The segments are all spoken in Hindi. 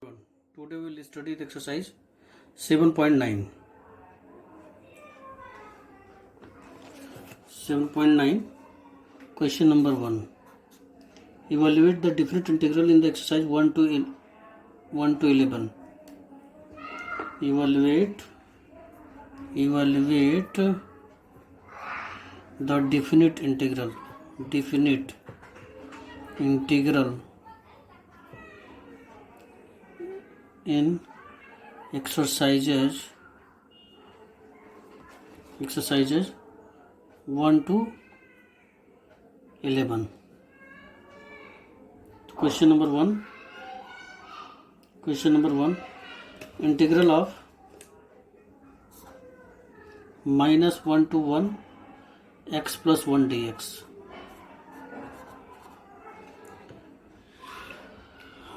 Today we will study the exercise 7.9. 7.9 question number 1. Evaluate the definite integral in the exercise 1 to 11. Evaluate the definite integral in exercises 1 to 11. Question number 1. Integral of minus 1 to 1 x plus 1 dx.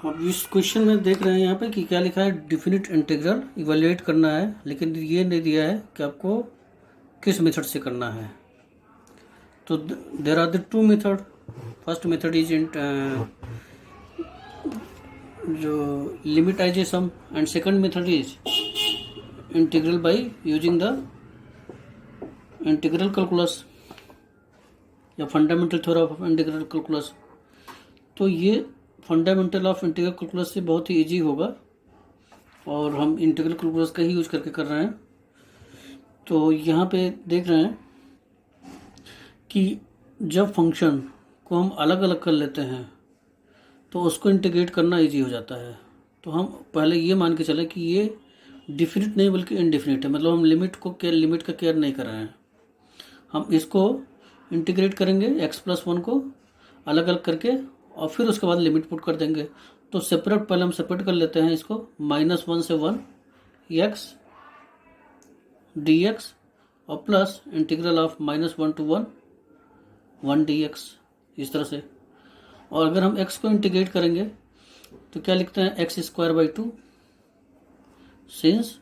अब इस क्वेश्चन में देख रहे हैं यहाँ पे कि क्या लिखा है, डिफिनिट इंटीग्रल इवेल्युएट करना है, लेकिन ये नहीं दिया है कि आपको किस मेथड से करना है. तो there are the two method. First method is जो लिमिटाइजेशन and second method is integral by using the integral calculus या fundamental theorem of integral calculus. तो ये फंडामेंटल ऑफ इंटीग्रल कैलकुलस से बहुत ही इजी होगा और हम इंटीग्रल कैलकुलस का ही यूज करके कर रहे हैं. तो यहाँ पे देख रहे हैं कि जब फंक्शन को हम अलग अलग कर लेते हैं तो उसको इंटीग्रेट करना इजी हो जाता है. तो हम पहले ये मान के चले कि ये डिफिनिट नहीं बल्कि इनडिफिनिट है, मतलब हम लिमिट का केयर नहीं कर रहे हैं. हम इसको इंटीग्रेट करेंगे x+1 को अलग अलग करके और फिर उसके बाद लिमिट पुट कर देंगे. तो पहले हम सेपरेट कर लेते हैं इसको. -1 से 1 x dx और plus integral of -1 to 1 dx, इस तरह से. और अगर हम x को इंटीग्रेट करेंगे तो क्या लिखते हैं, x² since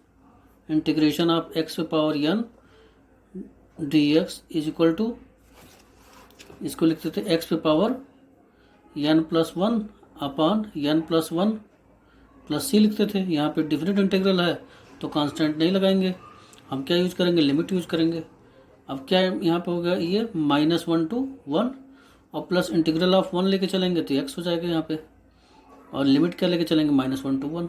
integration of x⁴n dx is equal to, इसको लिखते थे x⁴n+1 upon n+1 plus c लिखते थे. यहाँ पे डिफिनिट इंटीग्रल है तो कांस्टेंट नहीं लगाएंगे, हम क्या यूज करेंगे, लिमिट यूज करेंगे. अब क्या यहाँ पे हो गया, ये -1 to 1 और प्लस इंटीग्रल ऑफ 1 लेके चलेंगे तो x हो जाएगा यहाँ पे, और लिमिट क्या लेके चलेंगे, -1 to 1.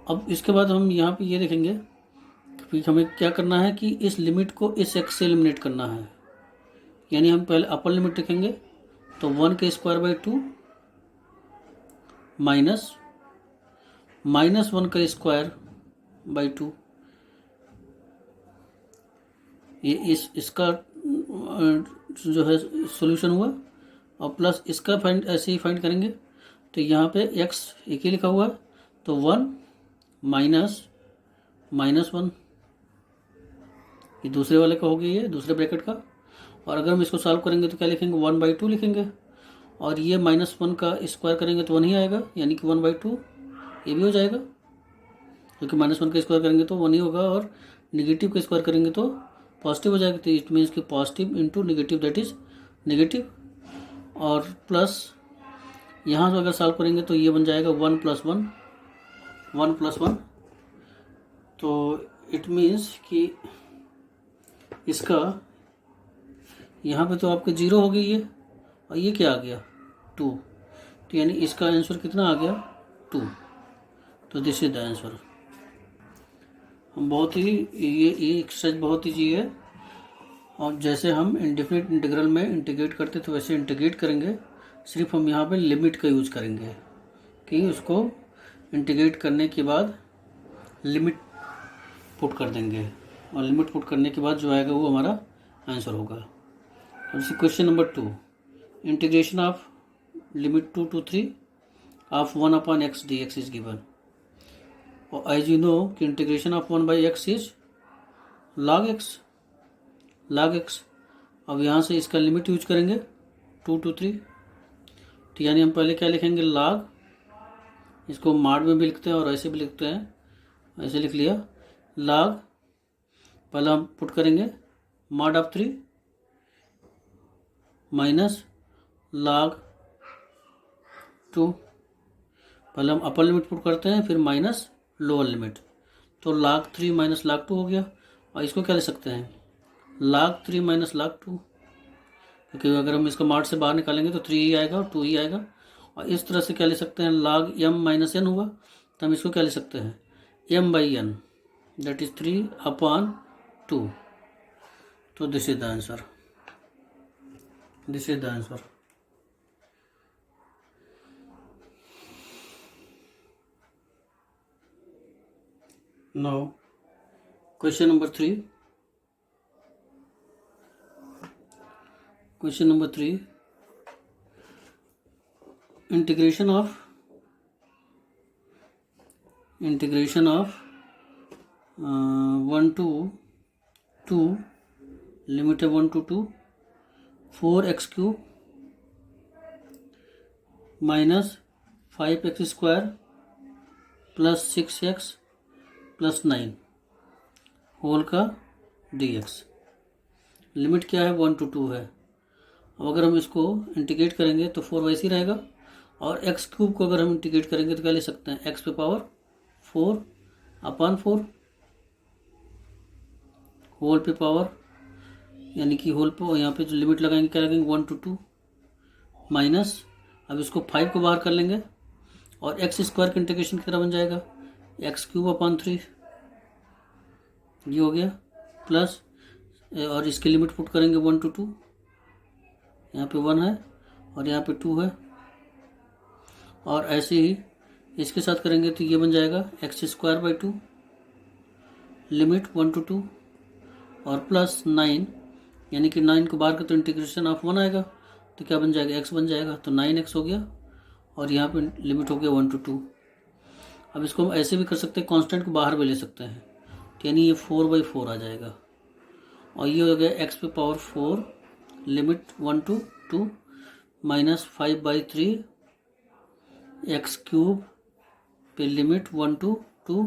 अब इसके बाद हम यहाँ पे ये देखेंगे कि हमें क्या करना है कि इस लिमिट को इस x से एलिमिनेट करना है. यानी हम पहले अपर लिमिट लिखेंगे तो 1 के स्क्वायर/2 माइनस -1 का स्क्वायर/2, ये इसका जो है सॉल्यूशन हुआ. और प्लस इसका फाइंड ऐसे ही फाइंड करेंगे तो यहाँ पे x एक ही लिखा हुआ है तो 1 माइनस -1, ये दूसरे वाले का हो गया, ये दूसरे ब्रैकेट का. और अगर हम इसको सॉल्व करेंगे तो क्या लिखेंगे, 1/2 लिखेंगे. और ये -1 का स्क्वायर करेंगे तो 1 ही आएगा, यानी कि 1/2 ये भी हो जाएगा, क्योंकि -1 का स्क्वायर करेंगे तो 1 ही होगा. और निगेटिव का स्क्वायर करेंगे तो पॉजिटिव हो जाएगा. तो इट मीन्स कि positive into negative that is negative. और प्लस यहाँ से अगर सॉल्व करेंगे तो ये बन जाएगा 1+1. तो इट मीन्स कि इसका यहाँ पे तो आपके 0 हो गई है और ये क्या आ गया, 2. तो यानी इसका आंसर कितना आ गया, 2. तो दिस इज द आंसर. हम बहुत ही ये एक्सरसाइज बहुत ईजी है. और जैसे हम इंडेफिनिट इंटीग्रल में इंटीग्रेट करते तो वैसे इंटीग्रेट करेंगे, सिर्फ हम यहाँ पे लिमिट का यूज करेंगे कि उसको इंटीग्रेट करने के बाद लिमिट पुट कर देंगे, और लिमिट पुट करने के बाद जो आएगा वो हमारा आंसर होगा. Question number 2, integration of limit 2 to 3 of 1/x dx is given. और एज यू नो कि integration of 1/x is log x. अब यहाँ से इसका लिमिट यूज करेंगे 2 to 3. तो यानी हम पहले क्या लिखेंगे, log, इसको माड में भी लिखते हैं और ऐसे भी लिखते हैं, ऐसे लिख लिया log. पहले हम पुट करेंगे mod ऑफ 3 माइनस log 2 पहले हम अपर लिमिट पुट करते हैं फिर माइनस लोअर लिमिट। तो log 3 माइनस log 2 हो गया। और इसको क्या ले सकते हैं, log 3 माइनस log 2, क्योंकि अगर हम इसको मार्ट से बाहर निकालेंगे तो 3 ही आएगा और 2 ही आएगा। और इस तरह से क्या ले सकते हैं, log m माइनस n हुआ, तो हम इसको क्या ले सकते हैं, m/n, दैट इज 3/2। तो this is the answer, this is the answer. Now question number 3. Question number 3. Integration of 1 to 2, limit है 1 to 2, 4x cube minus 5x square plus 6x plus 9 whole का dx। लिमिट क्या है, 1 to 2 है। अब अगर हम इसको इंटीग्रेट करेंगे तो 4 वैसे ही रहेगा, और x क्यूब को अगर हम इंटीग्रेट करेंगे तो क्या ले सकते हैं, x पे पावर 4/4 होल पे पावर, यानी कि होल पे यहाँ पे जो लिमिट लगाएंगे क्या लगाएंगे, 1 to 2 माइनस, अब इसको 5 को बाहर कर लेंगे और x स्क्वायर का इंटीग्रेशन की तरह बन जाएगा x³ 3, ये हो गया, प्लस और इसकी लिमिट पुट करेंगे 1 to 2, यहाँ पे 1 है और यहाँ पे 2 है, और ऐसे ही इसके साथ करेंगे तो ये बन जाएगा x² 2 लिमिट 1 to 2 और प्लस 9, यानी कि 9 को बाहर का तो इंटीग्रेशन ऑफ 1 आएगा, तो क्या बन जाएगा, x बन जाएगा, तो 9x हो गया, और यहाँ पे लिमिट हो गया 1 to 2। अब इसको हम ऐसे भी कर सकते हैं, कांस्टेंट को बाहर भी ले सकते हैं, तो यानी ये 4/4 आ जाएगा, और ये हो गया x पे power 4 limit 1 to 2 minus 5/3 x³ पे लिमिट 1 to 2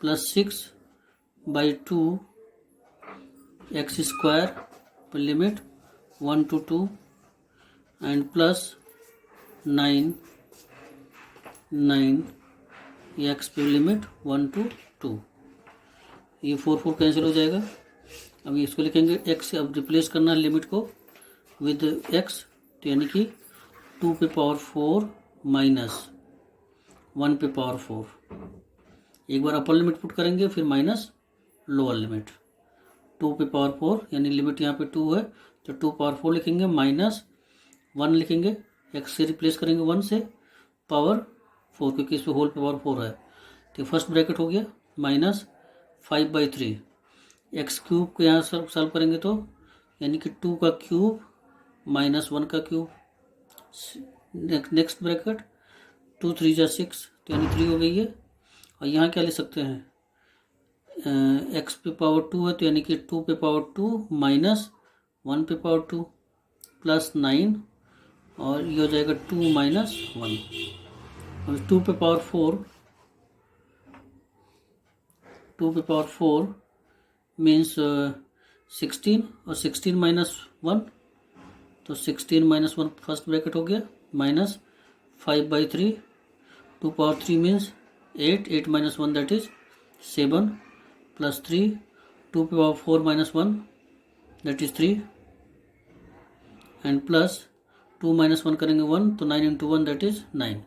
प्लस 6/2 x² पे limit 1 to 2 and plus 9 x पे लिमिट 1 to 2। ये 4 कैंसिल हो जाएगा। अब इसको लिखेंगे x, अब रिप्लेस करना है लिमिट को विद x, तो यानी कि 2 पे पावर 4 माइनस 1 पे पावर 4, एक बार अपर लिमिट पुट करेंगे फिर माइनस लोअर लिमिट, 2 पे पावर 4 यानी लिमिट यहाँ पे 2 है तो 2 पावर 4 लिखेंगे, माइनस 1 लिखेंगे, x से रिप्लेस करेंगे 1 से, पावर 4 क्योंकि इसमें होल पे पावर 4 है, तो फर्स्ट ब्रैकेट हो गया माइनस 5/3 x³ को यहाँ सॉल्व करेंगे तो यानी कि 2 का क्यूब माइनस 1 का क्यूब, नेक्स्ट ब्रैकेट 2 3 जा 6, तो यानी 3 हो गई है। और यहाँ क्या ले सकते हैं, x पे पावर 2 है तो यानी कि 2 पे पावर 2 माइनस 1 पे पावर 2 प्लस 9, और ये हो जाएगा 2 माइनस 1, और 2 पे पावर 4 मीन्स 16, और 16 माइनस 1, तो 16 माइनस 1 फर्स्ट ब्रैकेट हो गया, minus 5/3, 2 power 3 means 8 minus 1 that is 7 plus 3, 2 पे power 4 minus 1 that is 3, and plus 2 minus 1 करेंगे 1, तो 9 इंटू 1 दैट इज 9,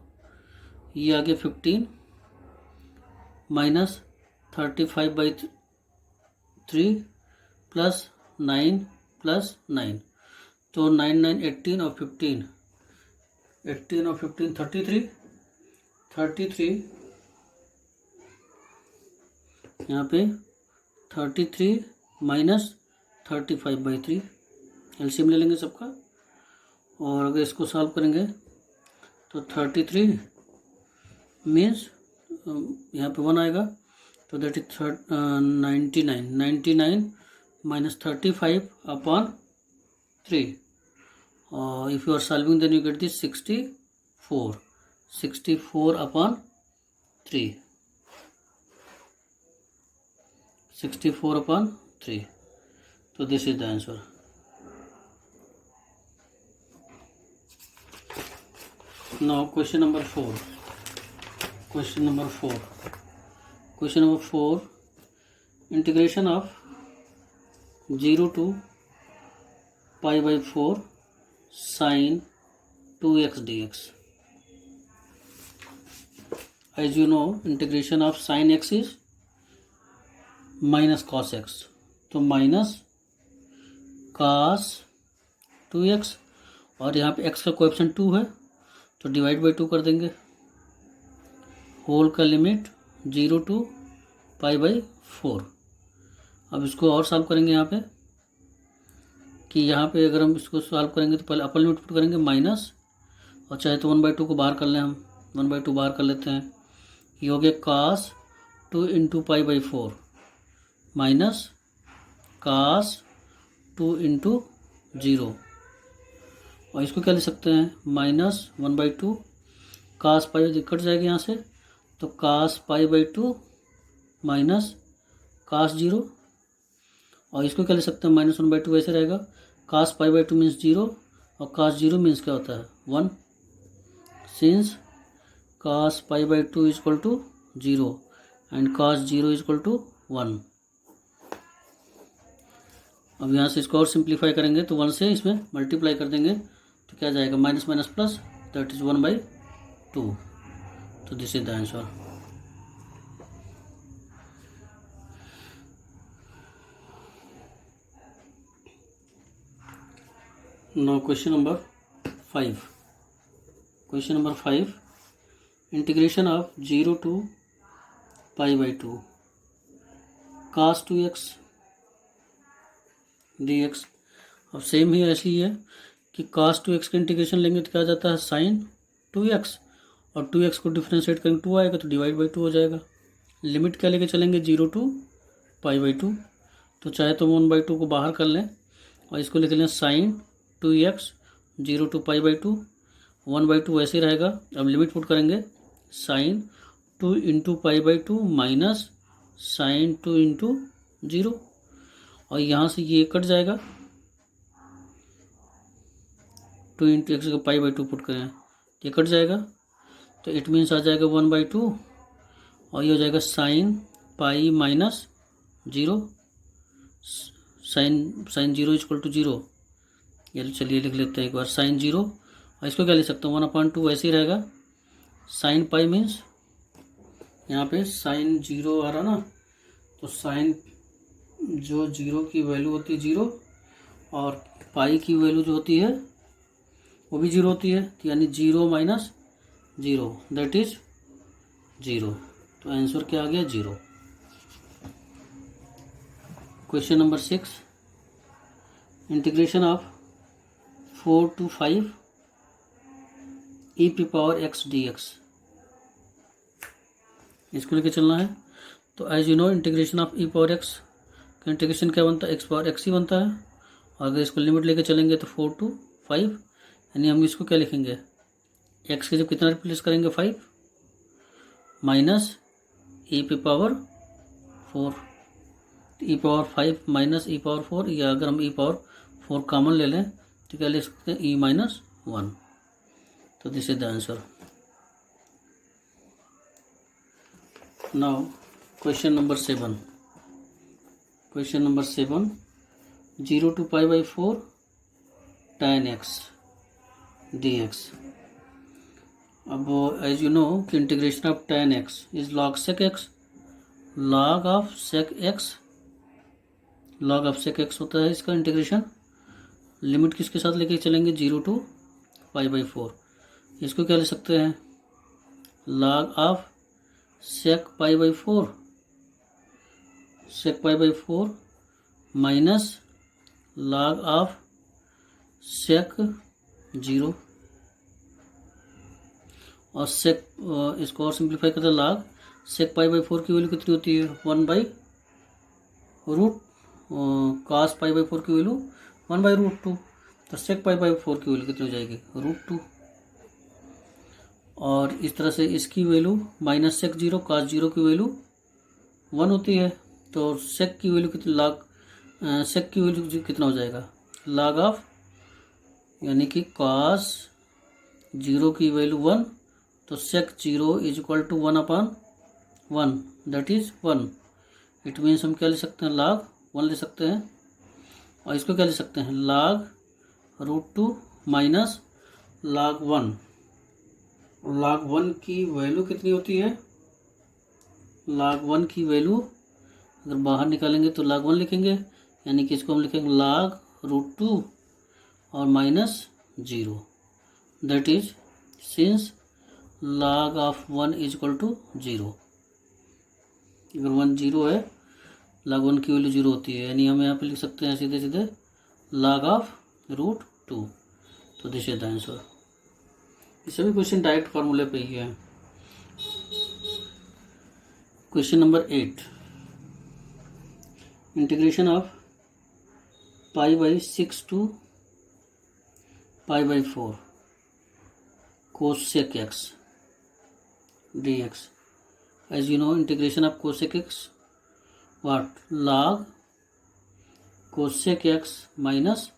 ये आ गया 15 माइनस 35/3 प्लस 9 प्लस 9, तो 9 9 18 और 15 33 यहाँ पे 33 माइनस 35/3, एलसीएम ले लेंगे सबका, और अगर इसको सॉल्व करेंगे तो 33 मीन्स यहाँ पे 1 आएगा, तो दैट इज 99 माइनस 35/3, और if you are solving then you get this 64/3, तो this is the answer. Now question number 4, question number 4 integration of 0 to π/4 sin 2x dx. As you know, integration of sin x is minus cos x. तो माइनस cos 2x और यहाँ पे x का कोएफिशिएंट 2 है तो डिवाइड बाई 2 कर देंगे. होल का लिमिट 0 to π/4. अब इसको और सॉल्व करेंगे यहाँ पे कि यहाँ पे अगर हम इसको सॉल्व करेंगे तो पहले अपर लिमिट पुट करेंगे माइनस और चाहे तो 1/2 को बाहर कर लें. हम 1/2 बाहर कर लेते हैं. ये हो गया cos 2 into π/4 minus cos 2 into 0 और इसको क्या ले सकते हैं माइनस 1/2 cos पाई कट जाएगा यहाँ से तो cos π/2 माइनस cos 0 और इसको क्या ले सकते हैं माइनस 1/2 वैसे रहेगा. cos π/2 मीन्स 0 और cos 0 मीन्स क्या होता है 1. Since cos π/2 is equal to 0 and cos 0 is equal to 1. अब यहाँ से इसको और सिंप्लीफाई करेंगे तो 1 से इसमें मल्टीप्लाई कर देंगे तो क्या जाएगा minus minus plus that is 1/2. तो this is the answer. Now question number 5. Question number 5. Integration of 0 to π/2 cos 2x dx. अब सेम ही ऐसी है कि cos 2x का इंटीग्रेशन लेंगे तो क्या आ जाता है sin 2x और 2x को डिफ्रेंशिएट करेंगे 2 आएगा तो डिवाइड बाई 2 हो जाएगा. लिमिट क्या लेके चलेंगे 0 to π/2. तो चाहे तो 1/2 को बाहर कर लें और इसको लिख लें sin 2x 0 to π/2 1/2 वैसे रहेगा. अब लिमिट पुट करेंगे sin 2 into π/2 minus sin 2 into 0 और यहाँ से ये कट जाएगा 2 into x का π/2 पुट करें ये कट जाएगा तो इट मीन्स आ जाएगा 1/2 और ये हो जाएगा sin pi minus 0 sin 0 is equal to 0. ये चलिए लिख लेते हैं एक बार sin 0 और इसको क्या लिख सकता हूँ 1/2 वैसे ही रहेगा. sin पाई मीन्स यहाँ पे sin 0 आ रहा ना तो sin जो 0 की वैल्यू होती है 0 और पाई की वैल्यू जो होती है वो भी 0 होती है तो यानी 0 माइनस 0 दैट इज 0. तो आंसर क्या आ गया 0. Question number 6 integration of 4 to 5 e⁻x dx. इसको लेके चलना है. तो as you know integration of e⁻x का इंटीग्रेशन क्या बनता है x ही बनता है और अगर इसको लिमिट लेके चलेंगे तो 4 to 5 यानी हम इसको क्या लिखेंगे x के जब कितना रिप्लेस करेंगे 5 minus e⁻4 e⁻5 minus e⁻4 या अगर हम e⁻4 कॉमन ले लें तो क्या लिख सकते हैं e-1. तो this is the answer. Now question number 7. Question number 7 0 to π/4 tan x dx. अब एज यू नो कि integration of tan x is log sec x. log of sec x होता है इसका इंटीग्रेशन. लिमिट किसके साथ लेके चलेंगे 0 to π/4. इसको क्या ले सकते हैं log of sec π/4 minus log of sec 0 और sec इसको और सिंप्लीफाई करते हैं log sec π/4 की वैल्यू कितनी होती है 1/√. cos π/4 की वैल्यू 1/√2 तो sec π/4 की वैल्यू कितनी हो जाएगी √2 और इस तरह से इसकी वैल्यू माइनस sec 0 cos 0 की वैल्यू 1 होती है तो sec की वैल्यू कितनी sec की वैल्यू कितना हो जाएगा log ऑफ यानी कि cos 0 की वैल्यू 1 तो sec 0 is equal to 1/1, that is 1। It means हम क्या ले सकते हैं, log 1 ले सकते हैं। और इसको क्या ले सकते हैं, log√2 माइनस log 1। log 1 की वैल्यू कितनी होती है, log 1 की वैल्यू अगर बाहर निकालेंगे तो log 1 लिखेंगे, यानी कि इसको हम लिखेंगे log√2 और minus 0, that is since log of 1 is equal to 0। अगर 1 0 है, log 1 की वैल्यू 0 होती है, यानी हम यहाँ पे लिख सकते हैं सीधे सीधे log ऑफ √2। तो दिस इज द आंसर। ये सभी क्वेश्चन डायरेक्ट फार्मूले पे ही है। Question number 8, integration of π/6 to π/4 cosec x dx। as you know, integration of cosec x what, log cosec x minus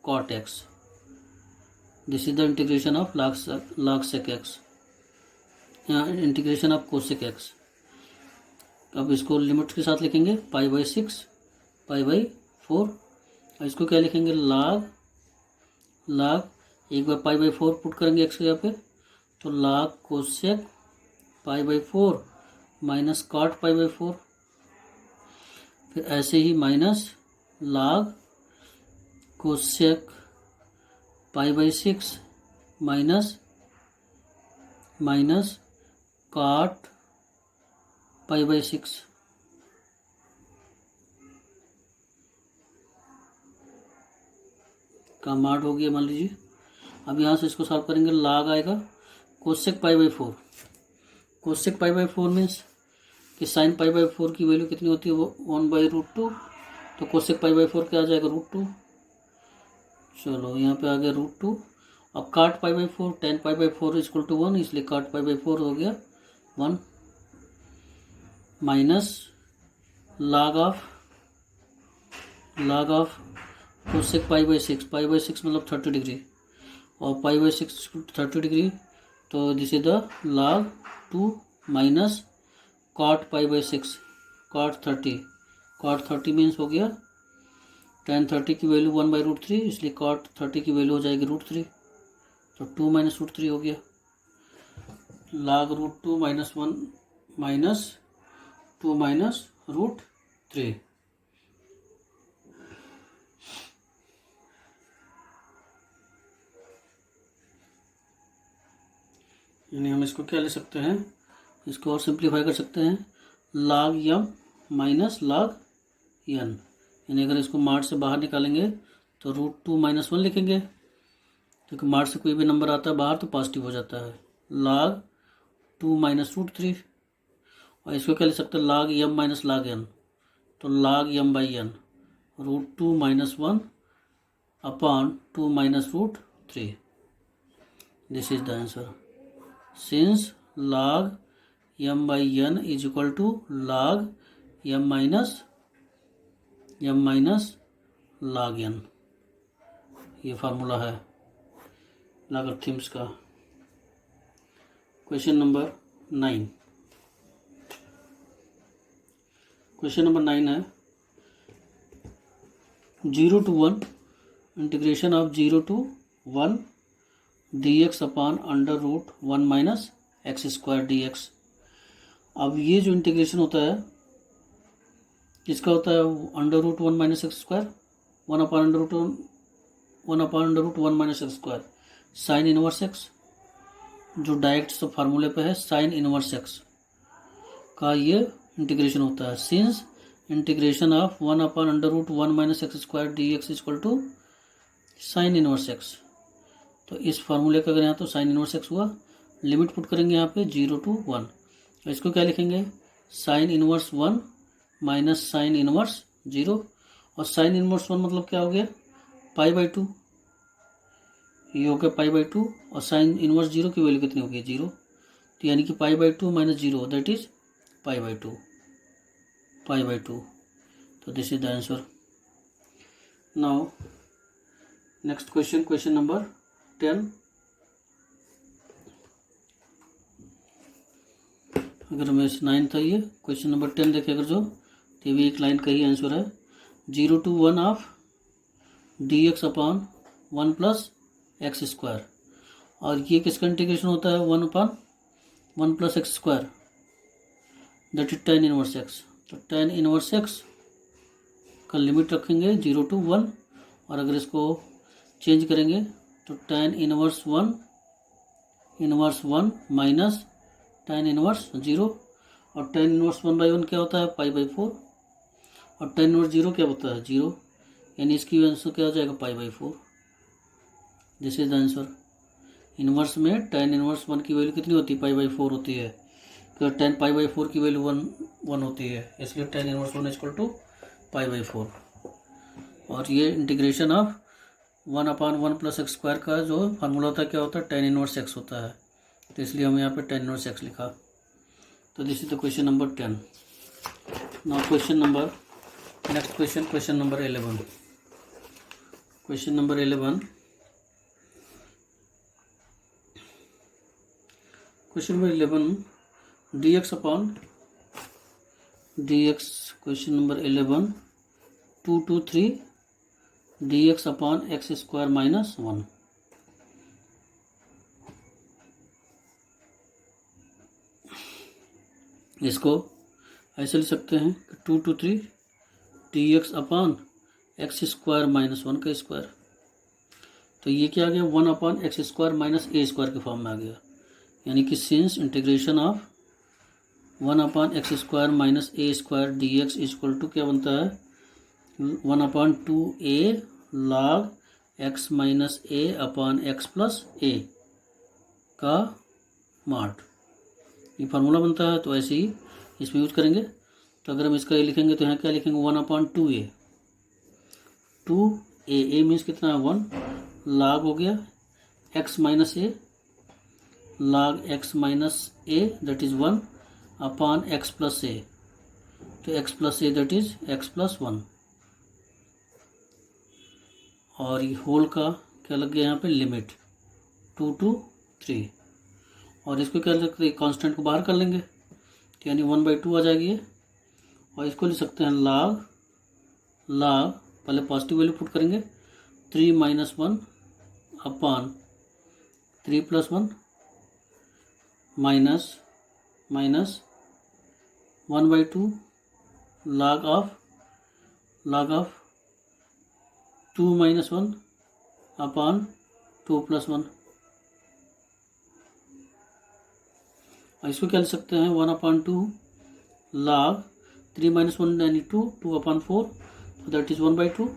cot x। this is the integration of log sec x, integration of cosec x। अब इसको लिमिट के साथ लिखेंगे π/6 π/4, और इसको क्या लिखेंगे, log एक बार π/4 पुट करेंगे x के यहाँ पे, तो log cosec π/4 माइनस cot π/4, फिर ऐसे ही minus log cosec π/6 minus cot π/6। काम आठ हो गया मान लीजिए। अब यहाँ से इसको सॉल्व करेंगे, log आएगा cosec π/4। cosec π/4 मीन्स कि sin π/4 की वैल्यू कितनी होती है, वो 1/√2, तो cosec π/4 क्या आ जाएगा, √2। चलो यहाँ पे आ गया √2। अब cot π/4, tan π/4 is equal to 1, इसलिए cot π/4 हो गया 1 माइनस log ऑफ cosec π/6, π/6 मतलब 30 डिग्री, और π/6 30 डिग्री, तो this is the log 2 minus cot π/6, cot 30 means हो गया tan 30 की वैल्यू 1/√3, इसलिए cot 30 की वैल्यू हो जाएगी √3, तो 2 माइनस √3 हो गया। log √2 minus 1 minus 2 minus √3। यानी हम इसको क्या ले सकते हैं, इसको और सिंप्लीफाई कर सकते हैं, log m minus log n। यानी अगर इसको मार्ट से बाहर निकालेंगे तो √2 माइनस 1 लिखेंगे, क्योंकि मार्ट से कोई भी नंबर आता है बाहर तो पॉजिटिव हो जाता है, log 2 माइनस √3। और इसको क्या ले सकते हैं, log m minus log n, तो log m/n √2 minus 1 upon 2 minus √3। This is the answer, since log m/n is equal to log m minus log n। ये फार्मूला है लॉगरिथम्स का। क्वेश्चन नंबर 9, क्वेश्चन नंबर 9 है 0 to 1 integration of 0 to 1 dx upon √1 minus x² dx। अब ये जो इंटीग्रेशन होता है किसका होता है, √1 minus x², 1 upon √1 minus x², sign inverse x, जो डायरेक्ट सब फार्मूले पे है, साइन इनवर्स x का ये इंटीग्रेशन होता है। Since integration of 1 upon √1 minus x² dx is equal to sine inverse x, तो इस फार्मूले का अगर यहाँ तो साइन इनवर्स x हुआ, लिमिट पुट करेंगे यहाँ पे 0 to 1, तो इसको क्या लिखेंगे, sine inverse 1 minus sine inverse 0, और साइन इनवर्स 1 मतलब क्या हो गया, π/2, ये हो गया π/2, और साइन इनवर्स 0 की वैल्यू कितनी होगी, 0, तो यानी कि π/2 माइनस 0 दैट इज π/2, तो this is the answer. Now next question, question number 10, अगर मैं 9 था ये क्वेश्चन नंबर 10 देखे अगर जो, तो भी एक लाइन का ही आंसर है। 0 to 1 of D x upon 1 plus x square, और ये किसका इंटीग्रेशन होता है 1 upon 1 plus x square, that is tan inverse x. तो tan इनवर्स एक्स का लिमिट रखेंगे 0 to 1, और अगर इसको चेंज करेंगे तो tan inverse 1 minus tan inverse 0, और tan इनवर्स 1/1 क्या होता है π/4, और tan इनवर्स 0 क्या होता है 0, यानी इसकी आंसर क्या हो जाएगा π/4। This is the answer. Inverse में tan इनवर्स 1 की वैल्यू कितनी होती है π/4 होती है, क्योंकि tan π/4 की वैल्यू 1 होती है, इसलिए tan इनवर्स 1 इक्वल टू π/4। और ये integration of 1 upon 1 plus x square का जो फार्मूला होता है क्या होता है tan इनवर्स एक्स होता है, तो इसलिए हमने यहाँ पे tan इनवर्स एक्स लिखा। तो this is the question number 10। Now question number, next question, question number 11। Question number 11, question number 11 D x upon D x, question number 11 2 to 3 D x upon x square minus 1। इसको ऐसे लिख सकते हैं 2 to 3 D x upon x square minus 1 का स्क्वायर। तो ये क्या आ गया 1 upon x square minus A square के फॉर्म में आ गया, यानी कि since integration of 1 upon x square minus A square D X equal to क्या बनता है 1 upon 2a log x minus A upon X plus A का मार्ट, ये फार्मूला बनता है। तो ऐसे ही इसमें यूज करेंगे। तो अगर हम इसका ए लिखेंगे तो यहाँ क्या लिखेंगे 1 अपॉन 2a, 2a मीन्स कितना है 1, log हो गया x minus A, log x minus A that is 1 upon X plus A, तो X plus A that is X plus 1, और ये होल का क्या लग गया यहाँ पे लिमिट 2 to 3, और इसको क्या लिख सकते हैं कांस्टेंट को बाहर कर लेंगे, तो यानी 1/2 आ जाएगी ये, और इसको लिख सकते हैं log पहले पॉजिटिव वैल्यू पुट करेंगे 3 minus 1 upon 3 plus 1 minus 1/2 log of 2 minus 1 upon 2 plus 1, और इसको क्या लिख सकते हैं 1 अपॉन 2 log 3 माइनस 1 यानी 2 अपॉन 4, तो that is 1/2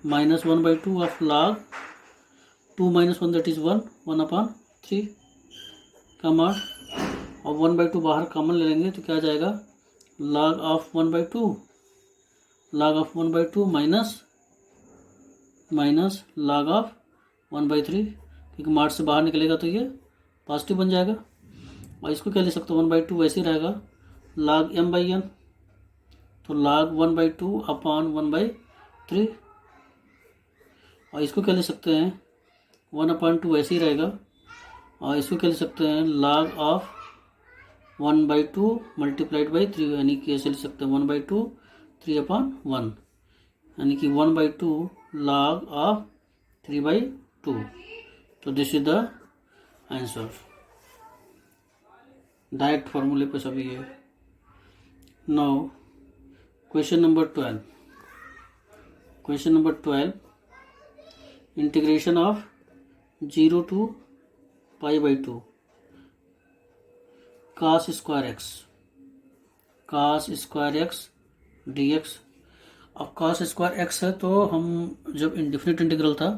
minus 1/2 of log 2 minus 1 that is 1 upon 3 का मार्ट, और 1/2 बाहर कॉमन ले लेंगे तो क्या आ जाएगा log of 1/2 minus log of 1/3, क्योंकि मार्ट से बाहर निकलेगा तो ये पॉजिटिव बन जाएगा। और इसको क्या ले सकते हो 1/2 वैसे ही रहेगा log m/n, तो log 1/2 अपॉन 1/3, और इसको क्या ले सकते हैं 1/2 वैसे ही रहेगा, और इसको क्या ले सकते हैं log ऑफ 1/2 मल्टीप्लाइड बाई 3, यानी कि ऐसे लिख सकते हैं 1/2 3/1, यानी कि 1/2 log ऑफ 3/2। तो this is the answer, direct फार्मूले पे सभी है। Now question number 12, question number 12 integration of 0 to π/2 cos square x dx। अब cos स्क्वायर एक्स है, तो हम जब इनडिफिनिट इंटीग्रल था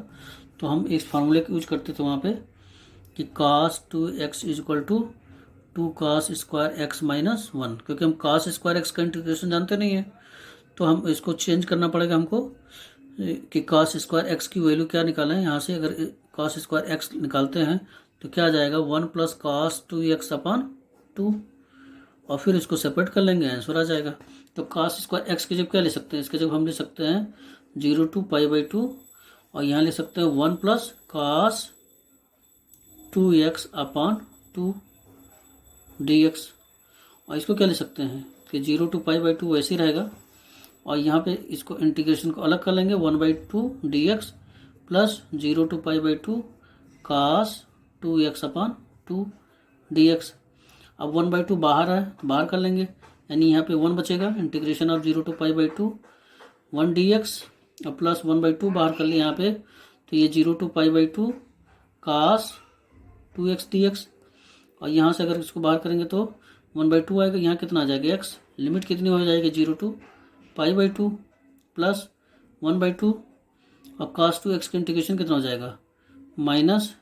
तो हम इस फार्मूले का यूज करते थे वहाँ पे कि cos 2x is equal to 2 cos square x minus 1, क्योंकि हम cos स्क्वायर एक्स का इंटीग्रेशन जानते नहीं है, तो हम इसको चेंज करना पड़ेगा हमको कि cos स्क्वायर एक्स की वैल्यू क्या निकालें। यहाँ से अगर cos स्क्वायर एक्स निकालते हैं तो क्या आ जाएगा 1 प्लस cos 2x अपॉन 2, और फिर इसको सेपरेट कर लेंगे आंसर आ जाएगा। तो cos स्क्वायर एक्स की जब क्या ले सकते हैं, इसके जब हम ले सकते हैं 0 to π/2, और यहाँ ले सकते हैं 1 plus cos 2x upon 2 D x. और इसको क्या ले सकते हैं कि 0 to π/2 वैसे ही रहेगा, और यहाँ पे इसको इंटीग्रेशन को अलग कर लेंगे, 1/2 dx plus 0 to π/2 cos 2x/2 dx। अब 1/2 बाहर है तो बाहर कर लेंगे, यानी यहाँ पे 1 बचेगा, इंटीग्रेशन ऑफ 0 to π/2 1 dx और प्लस 1/2 बाहर कर लिया यहाँ पे, तो ये 0 to π/2 cos 2x dx। और यहाँ से अगर इसको बाहर करेंगे तो 1/2 आएगा, यहाँ कितना आ जाएगा x, लिमिट कितनी हो जाएगी 0 to π/2 प्लस 1/2 और cos 2x का इंटीग्रेशन कितना हो जाएगा minus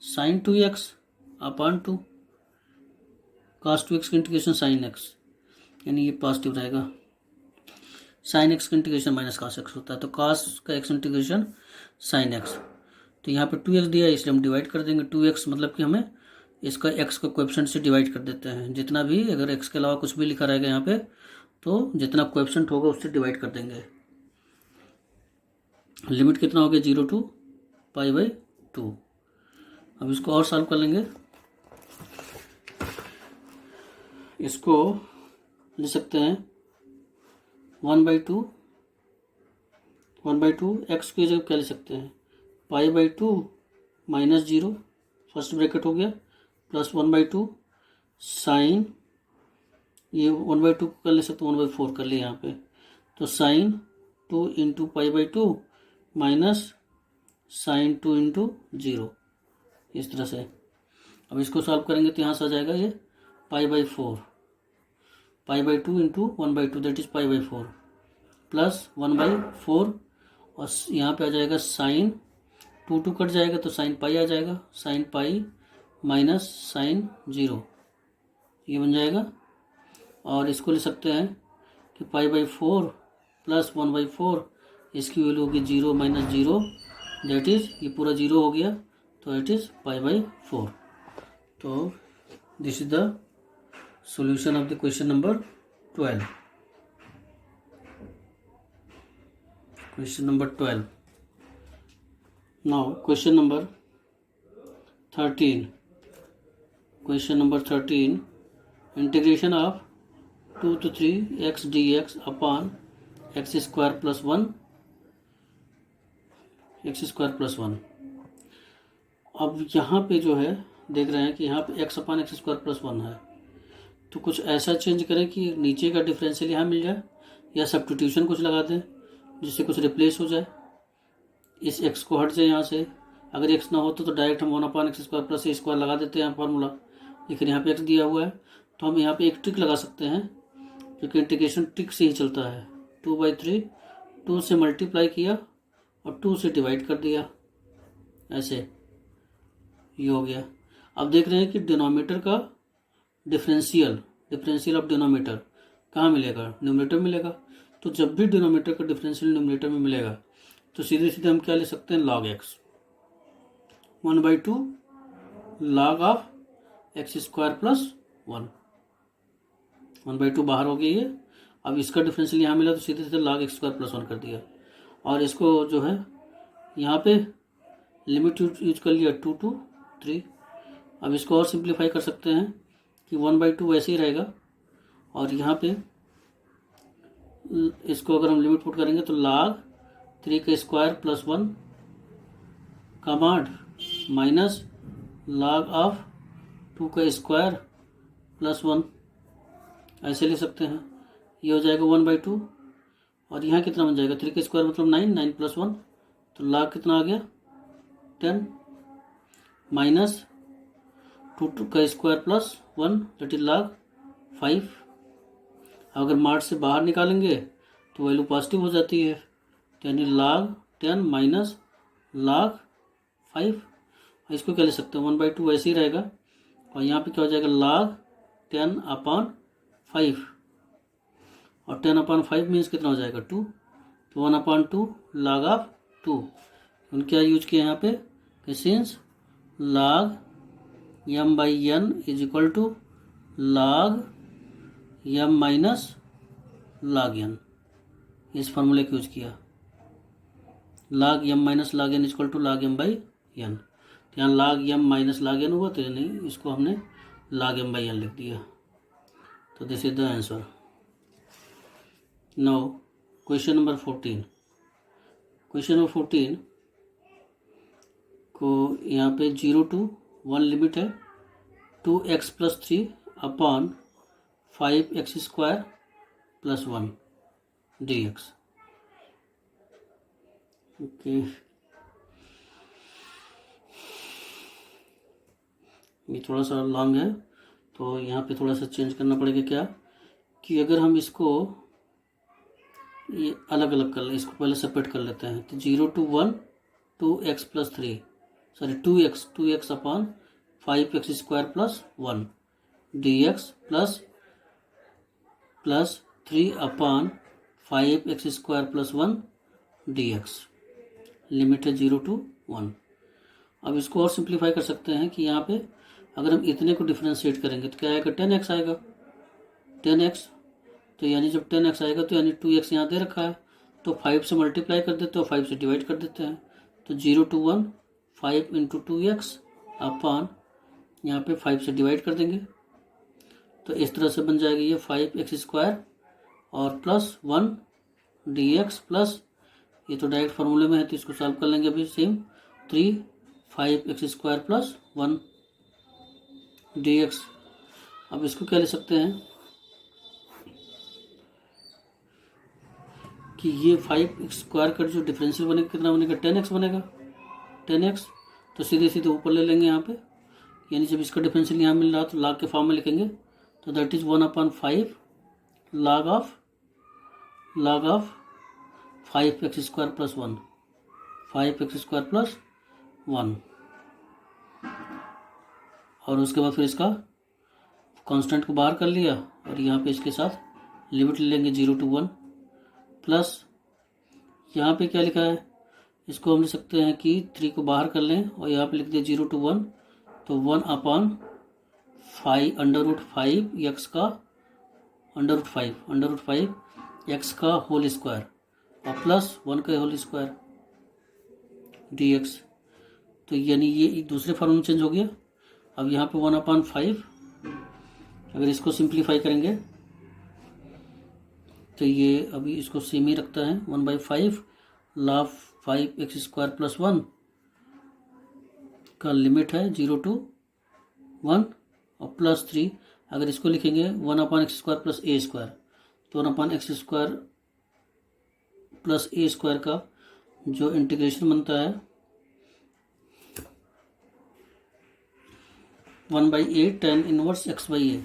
sin 2x/2, cos 2x का इंटीग्रेशन sin x, यानी ये पॉजिटिव रहेगा। sin x का इंटीग्रेशन माइनस cos x होता है, तो cos का x इंटीग्रेशन sin x। तो यहाँ पे 2x दिया है इसलिए हम डिवाइड कर देंगे, 2x मतलब कि हमें इसका x का कोएफिशिएंट से डिवाइड कर देते हैं, जितना भी अगर x के अलावा कुछ भी लिखा रहेगा यहाँ पे तो जितना कोएफिशिएंट होगा उससे डिवाइड कर देंगे। लिमिट कितना हो गया 0 to π/2। अब इसको और सॉल्व कर लेंगे, इसको ले सकते हैं 1/2 x की जगह क्या ले सकते हैं π/2 माइनस 0, फर्स्ट ब्रैकेट हो गया, प्लस 1/2 साइन, ये 1/2 कर ले सकते हैं 1/4 कर लिया यहाँ पे, तो साइन 2 × π/2 माइनस साइन 2 × 0, इस तरह से। अब इसको सॉल्व करेंगे तो यहाँ से आ जाएगा ये π/4, π/2 × 1/2 दैट इज π/4 प्लस 1/4, और यहाँ पे आ जाएगा साइन 2 कट जाएगा तो साइन पाई आ जाएगा, साइन पाई माइनस साइन 0, ये बन जाएगा। और इसको ले सकते हैं कि π/4 प्लस 1/4, इसकी वैल्यू होगी 0 - 0 दैट इज ये पूरा 0 हो गया, तो इट इज π/4। तो this is the solution of the question number 12। Question number 12। Now question number 13। Question number 13, integration of 2 to 3x dx upon x² + 1 x² + 1। अब यहाँ पे जो है देख रहे हैं कि यहाँ पे x/x² + 1 है, तो कुछ ऐसा चेंज करें कि नीचे का डिफरेंशियल यहाँ मिल जाए, या सब्स्टिट्यूशन कुछ लगा दें जिससे कुछ रिप्लेस हो जाए, इस x को हट जाए यहाँ से। अगर x ना हो तो डायरेक्ट हम 1/x² + a² लगा देते हैं फार्मूला, लेकिन यहाँ पे x दिया हुआ है तो हम यहाँ पे एक ट्रिक लगा सकते हैं, क्योंकि इंटीग्रेशन ट्रिक से ही चलता है। 2/3 2 से मल्टीप्लाई किया और 2 से डिवाइड कर दिया, ऐसे ये हो गया। अब देख रहे हैं कि डिनोमिनेटर का डिफरेंशियल ऑफ डिनोमिनेटर कहाँ मिलेगा, न्यूमरेटर में मिलेगा। तो जब भी डिनोमिनेटर का डिफरेंशियल न्यूमरेटर में मिलेगा तो सीधे सीधे हम क्या ले सकते हैं log x, 1/2 log of x² + 1, 1/2 बाहर हो गई है। अब इसका डिफरेंशियल यहाँ मिला तो सीधे सीधे log x² + 1 कर दिया, और इसको जो है यहाँ पे लिमिट यूज कर लिया 2 to 3। अब इसको और सिंप्लीफाई कर सकते हैं कि 1/2 वैसे ही रहेगा, और यहाँ पे इसको अगर हम लिमिट पुट करेंगे तो log 3² + 1 माइनस log ऑफ 2² + 1, ऐसे ले सकते हैं। ये हो जाएगा 1/2, और यहाँ कितना बन जाएगा 3² मतलब 9, 9 + 1, तो log कितना आ गया 10 माइनस 2² + 1 दैट इज log 5। अगर मार्ट से बाहर निकालेंगे तो वैल्यू पॉजिटिव हो जाती है, यानी log 10 माइनस log 5। इसको क्या ले सकते हैं 1/2 वैसे ही रहेगा, और यहाँ पे क्या हो जाएगा log 10/5, और 10/5 मीन्स कितना हो जाएगा 2, तो 1/2 log ऑफ 2। उन क्या यूज किया यहाँ पे कि since log m/n = log m minus log n, इस फार्मूले का यूज किया, log m minus log n = log m/n। तो यहाँ log m minus log n हुआ, तो यानी इसको हमने log m by n लिख दिया। तो this is the answer. Now question number 14। Question number 14 को यहाँ पे 0 to 1 लिमिट है 2x+3 upon 5x² + 1 dx। Okay, ये थोड़ा सा लॉन्ग है तो यहाँ पे थोड़ा सा चेंज करना पड़ेगा। क्या कि अगर हम इसको ये अलग अलग कर ले, इसको पहले सेपरेट कर लेते हैं। तो 0 to 1 2x+3 sorry 2x upon 5x² + 1 dx plus 3 upon 5x² + 1 dx। Limit है 0 to 1। अब इसको और सिंप्लीफाई कर सकते हैं कि यहाँ पे अगर हम इतने को डिफ्रेंशिएट करेंगे तो क्या आएगा, 10x आएगा। 10x तो यानी जब 10x आएगा तो यानी 2x यहाँ दे रखा है तो 5 से मल्टीप्लाई कर देते हैं, 5 से डिवाइड कर देते हैं। तो 0 to 1 5 × 2x अपॉन यहाँ पे 5 से डिवाइड कर देंगे। तो इस तरह से बन जाएगी ये 5x² और प्लस 1 dx प्लस ये तो डायरेक्ट फार्मूले में है तो इसको सॉल्व कर लेंगे अभी सेम 3 5x² + 1 dx। अब इसको क्या ले सकते हैं कि ये 5x² का जो डिफरेंशियल बनेगा कितना बनेगा, 10x बनेगा। 10x तो सीधे सीधे ऊपर ले लेंगे यहाँ पे, यानी जब इसका डिफरेंशियल यहाँ मिल रहा तो log के फॉर्म में लिखेंगे। तो that is 1/5 log of 5x² + 1 5x² + 1 और उसके बाद फिर इसका कांस्टेंट को बाहर कर लिया और यहाँ पे इसके साथ लिमिट ले लेंगे 0 to 1 प्लस यहाँ पे क्या लिखा है, इसको हम लिख सकते हैं कि 3 को बाहर कर लें और यहाँ पे लिख दिया 0 to 1 तो 1/5 √5 x का √5 x का होल स्क्वायर और प्लस 1 का होल स्क्वायर dx। तो यानी ये दूसरे फॉर्म में चेंज हो गया। अब यहाँ पे 1/5 अगर इसको सिंप्लीफाई करेंगे तो ये अभी इसको सेम ही रखता है 1/5 log 5x² + 1 का लिमिट है 0 to 1 और प्लस 3 अगर इसको लिखेंगे 1/x² + a² तो 1/x² + a² का जो इंटीग्रेशन बनता है 1/a tan इनवर्स x/a।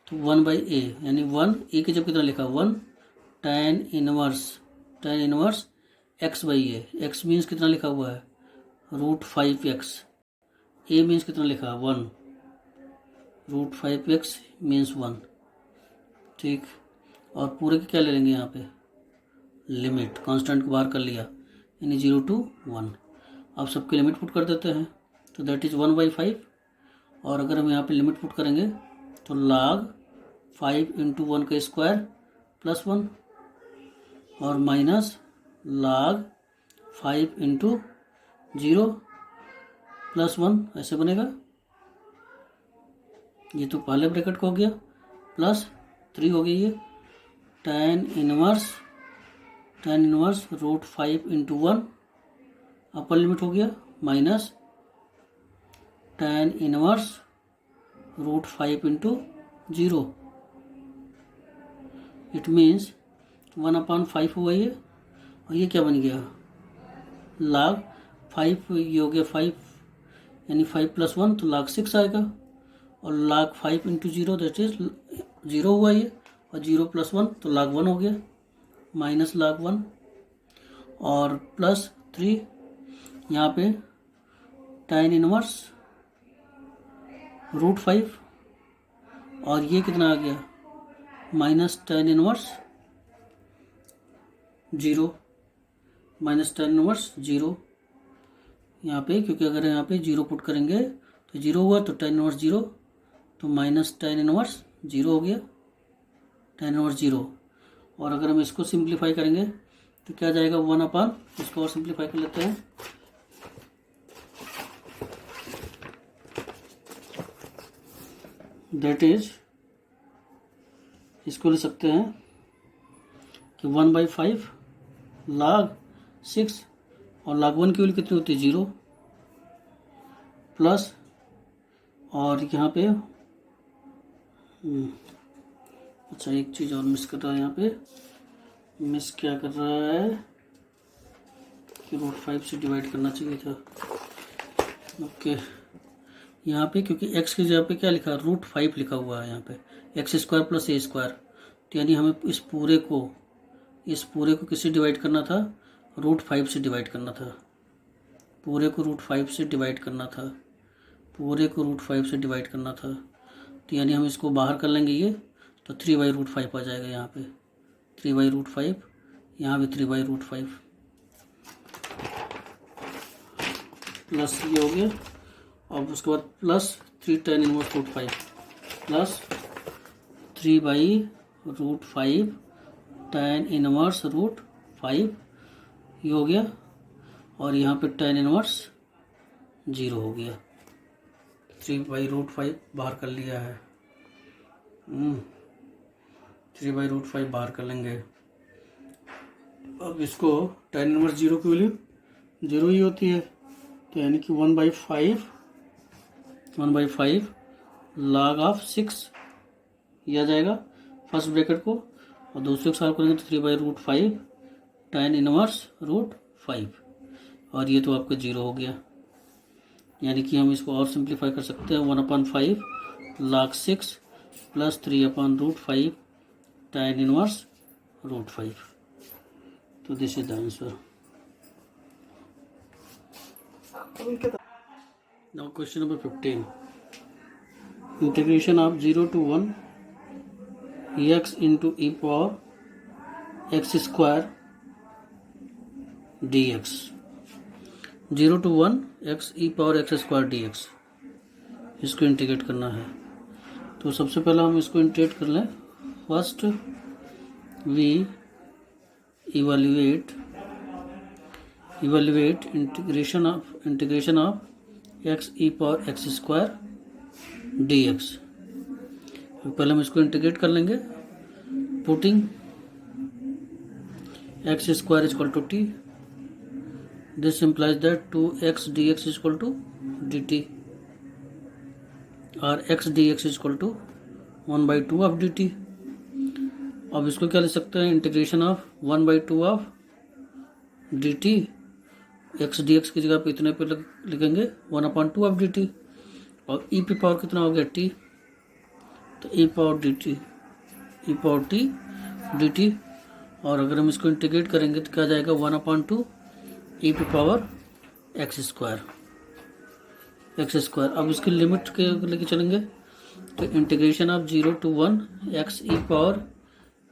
तो 1/a यानी 1 a की जब कितना लिखा 1 tan inverse x/a। x means कितना लिखा हुआ है √5x। a मीन्स कितना लिखा 1 √5x मीन्स 1। ठीक, और पूरे के क्या ले लेंगे यहाँ पे लिमिट, कांस्टेंट को बाहर कर लिया यानी 0 to 1। अब सबके लिमिट पुट कर देते हैं तो दैट इज 1/5 और अगर हम यहाँ पे लिमिट पुट करेंगे तो log 5 × 1 का स्क्वायर प्लस 1 और माइनस log 5 × 0 + 1 ऐसे बनेगा। ये तो पहले ब्रैकेट को हो गया प्लस 3 हो गई है tan इनवर्स √5 × 1 अपर लिमिट हो गया minus tan inverse √5 × 0। It means 1/5 हुआ ये और ये क्या बन गया log 5, ये हो गया 5 यानी 5 + 1 तो log 6 आएगा और log 5 × 0 दैट इज 0 हुआ ये और 0 + 1 तो log 1 हो गया माइनस log 1 और प्लस 3 यहाँ पे tan इनवर्स √5 और ये कितना आ गया माइनस tan इनवर्स 0 यहाँ पे, क्योंकि अगर यहाँ पे 0 पुट करेंगे तो 0 हुआ तो tan इनवर्स 0 तो माइनस tan इनवर्स 0 हो गया tan इनवर्स 0। और अगर हम इसको सिंप्लीफाई करेंगे तो क्या जाएगा 1/, इसको और सिंप्लीफाई कर लेते हैं दैट इज, इसको ले सकते हैं कि 1/5 log 6, और log 1 की वैल्यू कितनी होती है 0, प्लस, और यहाँ पे अच्छा एक चीज़ और मिस कर रहा है, यहाँ पे मिस क्या कर रहा है कि √5 से डिवाइड करना चाहिए था। ओके, यहाँ पे क्योंकि x की जगह पे क्या लिखा है, √5 लिखा हुआ है यहाँ पे, x² + a², तो यानी हमें इस पूरे को किससे डिवाइड करना था, √5 से डिवाइड करना था, पूरे को √5 से डिवाइड करना था, पूरे को √5 से डिवाइड करना था। तो यानी हम इसको बाहर कर लेंगे ये, तो 3/√5 आ जाएगा यहाँ पे, 3/√5, यहाँ भी 3/√5, प्लस ये हो गया। अब उसके बाद plus 3 tan inverse √5 plus 3/√5 tan inverse √5, ये हो गया, और यहाँ पे tan इनवर्स 0 हो गया। 3/√5 बाहर कर लिया है, 3/√5 बाहर कर लेंगे। अब इसको tan इनवर्स 0 की वैल्यू 0 ही होती है, तो यानी कि 1/5 log ऑफ 6 ये आ जाएगा फर्स्ट ब्रैकेट को, और दूसरे को सॉल्व करेंगे तो 3/√5 tan इनवर्स √5, और ये तो आपका 0 हो गया। यानी कि हम इसको और सिंप्लीफाई कर सकते हैं, 1/5 log 6 प्लस 3/√5 tan इनवर्स √5, तो this is the answer. Now question number 15. Integration of 0 to 1 x into e power x² dx. 0 to 1 x e power x² dx, इसको इंटीग्रेट करना है। तो सबसे पहले हम इसको इंटीग्रेट कर लें। First we evaluate integration of x e power x² dx। पहले हम इसको इंटीग्रेट कर लेंगे, putting x² = t, this implies that 2x dx = dt, और x dx = 1/2 of dt। अब इसको क्या ले सकते हैं, integration of 1/2 of dt, x dx की जगह पे इतने पे लिखेंगे 1/2 ऑफ dt, और e पे पावर कितना हो गया t, तो e पावर t dt, और अगर हम इसको इंटीग्रेट करेंगे तो क्या जाएगा 1/2 e पे पावर x²। अब इसकी लिमिट के लेके चलेंगे, तो integration of 0 to 1 x e power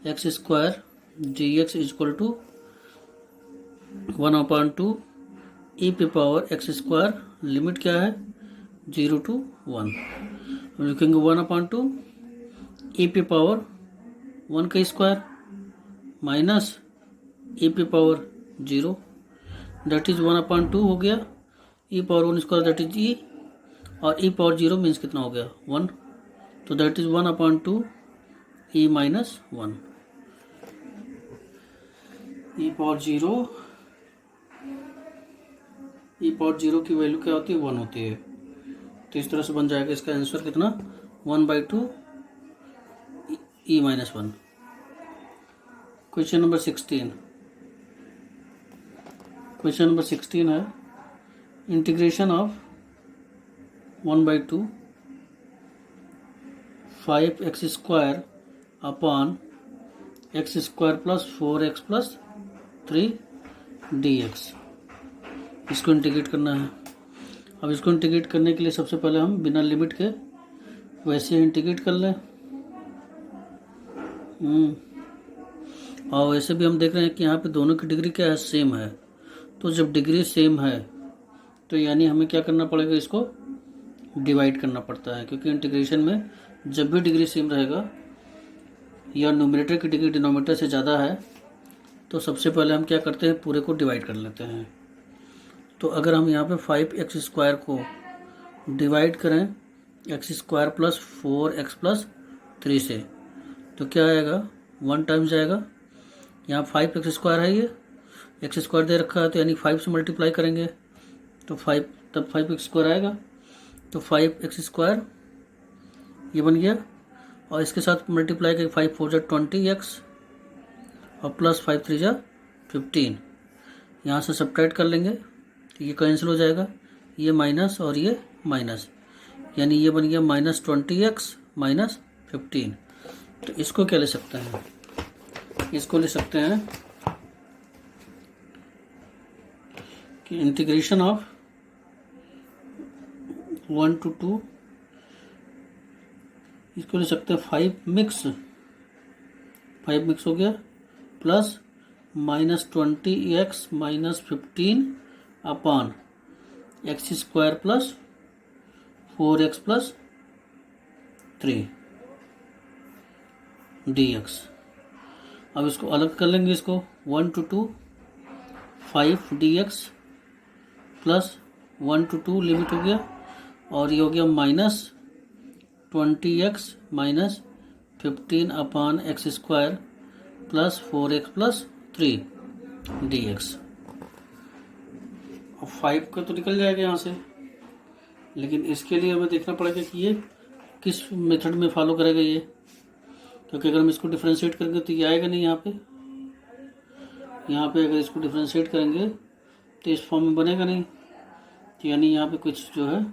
x² dx = 1/2 e पे पावर x², लिमिट क्या है 0 to 1, हम लिखेंगे 1/2 e पे पावर 1 का स्क्वायर माइनस e पे पावर 0, दैट इज 1/2 हो गया, e power 1² that is e, और e पावर 0 मीन्स कितना हो गया 1, तो that is 1/2 e - 1, e power 0 की वैल्यू क्या होती है 1 होती है, तो इस तरह से बन जाएगा इसका आंसर कितना 1/2 e - 1। क्वेश्चन नंबर 16 है, integration of 1/2 5x² upon x² + 4x + 3 dx, इसको इंटीग्रेट करना है। अब इसको इंटीग्रेट करने के लिए सबसे पहले हम बिना लिमिट के वैसे इंटीग्रेट कर लें, और वैसे भी हम देख रहे हैं कि यहाँ पे दोनों की डिग्री क्या है सेम है, तो जब डिग्री सेम है तो यानी हमें क्या करना पड़ेगा, इसको डिवाइड करना पड़ता है, क्योंकि इंटीग्रेशन में जब भी डिग्री सेम रहेगा या न्यूमरेटर की डिग्री डिनोमिनेटर से ज़्यादा है तो सबसे पहले हम क्या करते हैं, पूरे को डिवाइड कर लेते हैं। तो अगर हम यहाँ पे 5x² को डिवाइड करें x square plus 4x plus 3 से, तो क्या आएगा 1 टाइम्स जाएगा, यहाँ 5x स्क्वायर है, ये एक्स स्क्वायर दे रखा है तो यानी 5 से मल्टीप्लाई करेंगे तो 5, तब 5x स्क्वायर आएगा, तो 5x स्क्वायर ये बन गया, और इसके साथ मल्टीप्लाई करके 5 4 जा 20x और प्लस 5 3 जा 15, यहाँ से सब्ट्रैक्ट कर लेंगे तो ये कैंसिल हो जाएगा, ये माइनस और ये माइनस, यानी ये बन गया -20x -15। तो इसको क्या ले सकते हैं, इसको ले सकते हैं कि इंटीग्रेशन ऑफ 1 to 2, इसको ले सकते हैं 5 मिक्स हो गया plus -20x -15 upon x square plus 4x plus 3 dx। अब इसको अलग कर लेंगे, इसको 1 to 2 5 dx plus 1 to 2 limit हो गया, और ये हो गया -20x -15 upon x square plus 4x plus 3 dx। अब 5 का तो निकल जाएगा यहाँ से, लेकिन इसके लिए हमें देखना पड़ेगा कि ये किस मेथड में फॉलो करेगा ये, क्योंकि अगर हम इसको डिफ्रेंशिएट करेंगे तो ये आएगा नहीं यहाँ पे अगर इसको डिफ्रेंशिएट करेंगे तो इस फॉर्म में बनेगा नहीं, तो यानी यहाँ पे कुछ जो है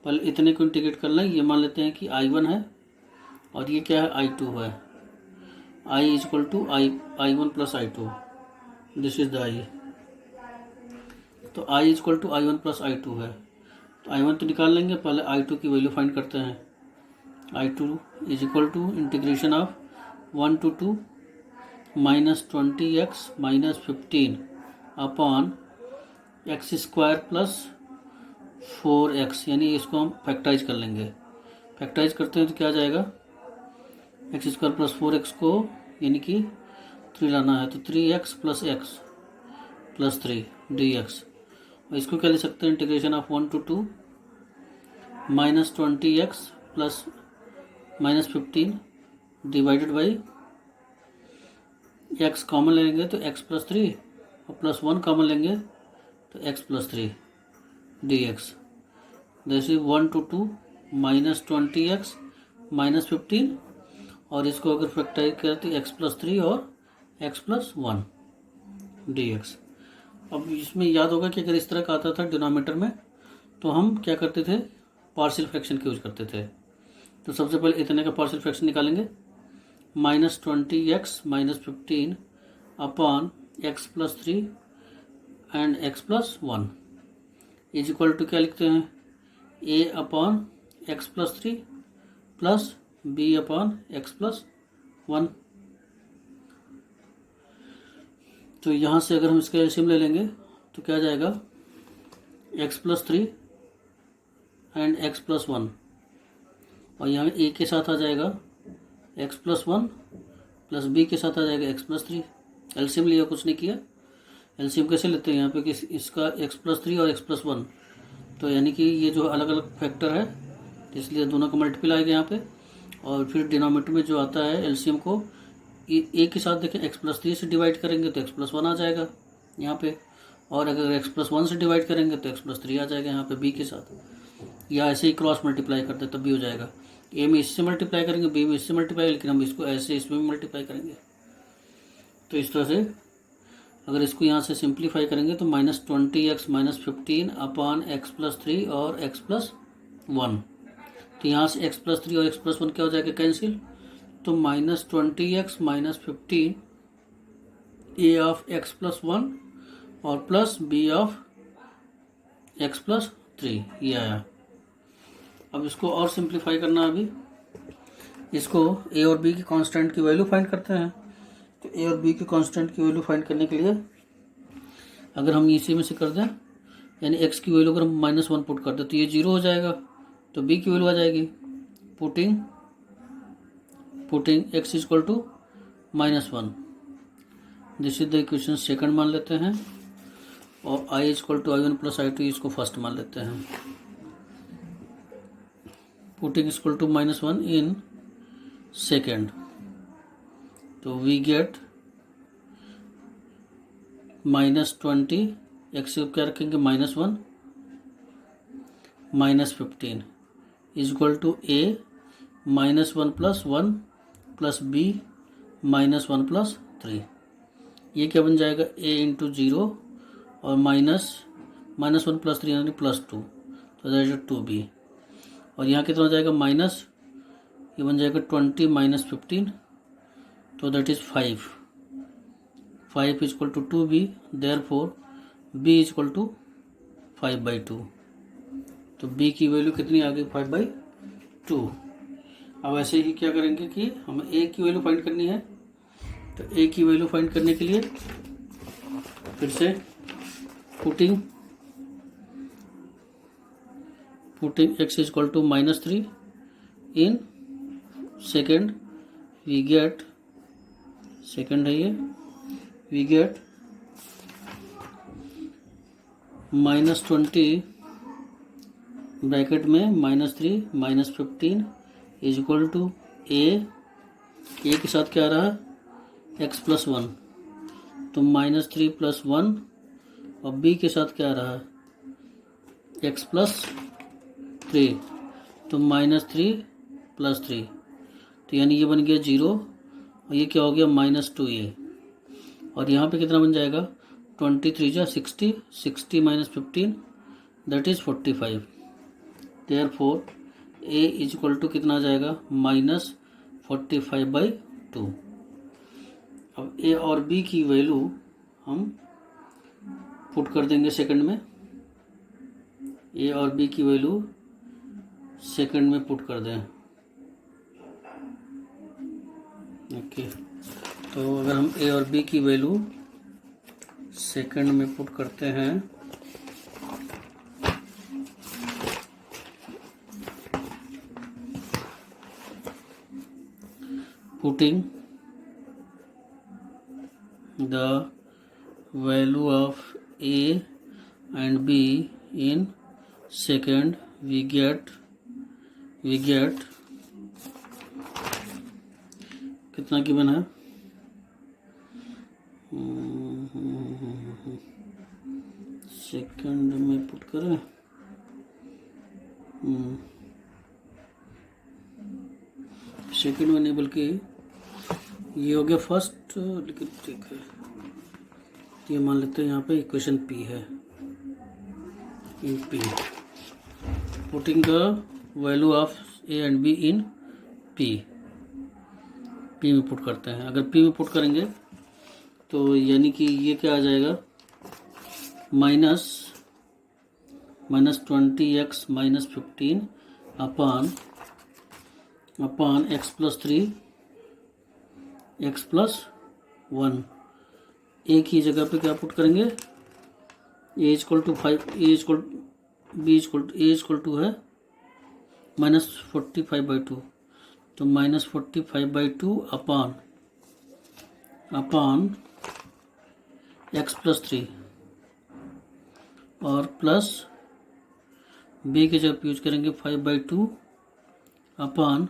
पहले इतने को इंटीग्रेट कर लें, ये मान लेते हैं कि I1 है और ये क्या है I2 है, I equal to I1 plus I2, this is the I, तो I equal to I1 plus I2 है, तो I1 तो निकाल लेंगे, पहले I2 की वैल्यू फाइंड करते हैं। I2 is equal to integration of 1 to 2 -20x -15 upon x square plus 4x, यानी इसको हम फैक्टराइज कर लेंगे, फैक्टराइज करते हैं तो क्या आ जाएगा, एक्स स्क्वायर प्लस 4x को यानी कि 3 लाना है तो 3x plus x plus 3 dx, और इसको क्या ले सकते हैं integration of 1 to 2 -20x plus -15 divided by x common लेंगे तो x प्लस 3 और प्लस 1 कॉमन लेंगे तो x plus 3 dx, this is 1 to 2 -20x -15, और इसको अगर फैक्टराइज करें तो x प्लस 3 और x प्लस 1 dx। अब इसमें याद होगा कि अगर इस तरह का आता था डिनोमिनेटर में तो हम क्या करते थे, पार्शियल फ्रैक्शन की यूज करते थे। तो सबसे पहले इतने का पार्शियल फ्रैक्शन निकालेंगे, -20x -15 upon x plus 3 and x plus 1 is equal to क्या लिखते हैं, a upon x plus 3 plus b upon x plus 1। तो यहाँ से अगर हम इसका एलसीएम ले लेंगे तो क्या जाएगा, x plus 3 and x plus 1, और यहाँ a के साथ आ जाएगा x प्लस 1 प्लस b के साथ आ जाएगा x प्लस 3। एलसीएम लिया, कुछ नहीं किया। एलसीएम कैसे लेते हैं यहाँ पे कि इसका x प्लस 3 और x प्लस 1, तो यानी कि ये जो अलग अलग फैक्टर है इसलिए दोनों का मल्टीपल आएगा यहाँ पे, और फिर डिनोमिनेटर में जो आता है एलसीएम को a के साथ देखें x प्लस 3 से डिवाइड करेंगे तो x प्लस 1 आ जाएगा यहाँ पे, और अगर x प्लस 1 से डिवाइड करेंगे तो x प्लस 3 आ जाएगा यहाँ पे b के साथ, या ऐसे ही क्रॉस मल्टीप्लाई करते तब भी हो जाएगा, a में इससे मल्टीप्लाई करेंगे b में इससे मल्टीप्लाई, लेकिन हम इसको ऐसे इसमें भी मल्टीप्लाई करेंगे। तो इस तरह से अगर इसको यहाँ से सिंप्लीफाई करेंगे तो -20x -15 अपॉन x प्लस 3 और x प्लस 1, तो यहाँ से x प्लस 3 और x प्लस 1 क्या हो जाएगा, कैंसिल, तो -20x -15 a of x plus 1 और plus b of x plus 3, ये आया। अब इसको और सिंप्लीफाई करना, अभी इसको a और b की कांस्टेंट की वैल्यू फाइंड करते हैं। तो a और b की कांस्टेंट की वैल्यू फाइंड करने के लिए अगर हम इसी में से कर दें, यानी x की वैल्यू अगर हम -1 पुट कर दें तो ये 0 हो जाएगा, तो b की वैल्यू आ जाएगी putting x equal to -1, this is the equation second मान लेते हैं, और I equal to I1 plus I2 इसको फर्स्ट मान लेते हैं। Putting equal to -1 in second, तो वी गेट -20, एक्स क्या रखेंगे -1 -15 is equal to A -1 + 1 + B -1 + 3। ये क्या बन जाएगा, a इंटू 0 और -1 + 3 यानी +2, तो दैट इज 2b। और यहाँ कितना हो जाएगा माइनस, ये बन जाएगा 20 - 15, तो that is 5 is equal to 2b, therefore b is equal to 5/2। तो b की वैल्यू कितनी आ गई, 5/2। अब ऐसे ही क्या करेंगे कि हमें a की वैल्यू फाइंड करनी है, तो a की वैल्यू फाइंड करने के लिए फिर से putting x is equal to -3 in second, we get, second है ये, वी गेट -20 ब्रैकेट में -3 -15 इज इक्वल टू ए के साथ क्या आ रहा है, x + 1, तो -3 + 1, और b के साथ क्या आ रहा है, x + 3, तो -3 + 3, तो यानी ये बन गया 0, और ये क्या हो गया -2a, और यहाँ पे कितना बन जाएगा, 23 × 60, 60 - 15 that is 45। Therefore a is equal to कितना आ जाएगा, -45/2। अब a और b की वैल्यू हम पुट कर देंगे सेकंड में, a और b की वैल्यू सेकंड में पुट कर दें। ओके, तो अगर हम a और b की वैल्यू सेकंड में पुट करते हैं, putting the value of a and b in second, we get कितना गिवन है, सेकंड में पुट करें, सेकंड में नहीं बल्कि ये हो गया फर्स्ट, लेकिन ठीक है, ये मान लेते हैं यहाँ पे इक्वेशन p है, इन p, putting the value of a and b in p में पुट करते हैं। अगर p में पुट करेंगे तो यानी कि ये क्या आ जाएगा, -20x - 15 upon x + 3 x + 1, a की जगह पे क्या पुट करेंगे, a equal to 5, b equal to है -45/2, तो -45/2 अपॉन x + 3 और प्लस b की जगह यूज करेंगे 5/2 अपॉन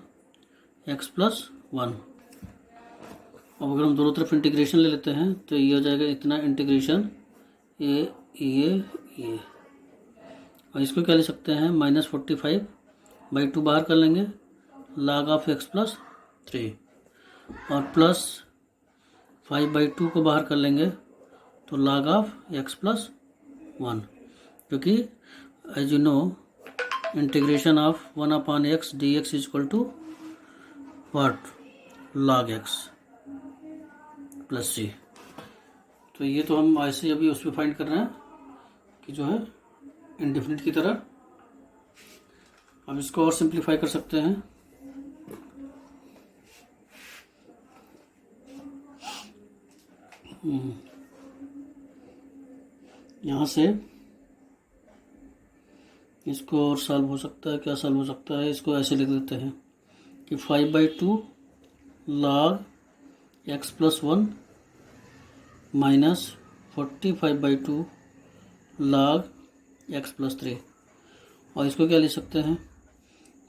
x + 1। अब अगर हम दोनों तरफ इंटीग्रेशन ले लेते हैं तो ये हो जाएगा इतना इंटीग्रेशन ये, और इसको क्या ले सकते हैं, -45/2 बाहर कर लेंगे, log ऑफ x + 3, और प्लस 5/2 को बाहर कर लेंगे तो log ऑफ x + 1, क्योंकि as you know integration of 1/x dx is equal to what, log x + c। तो ये तो हम ऐसे अभी उस पर फाइंड कर रहे हैं कि जो है इंडेफिनिट की तरह। अब इसको और सिंप्लीफाई कर सकते हैं, यहाँ से इसको और सॉल्व हो सकता है, क्या सॉल्व हो सकता है, इसको ऐसे लिख देते हैं कि 5/2 log x + 1 -45/2 log x + 3, और इसको क्या लिख सकते हैं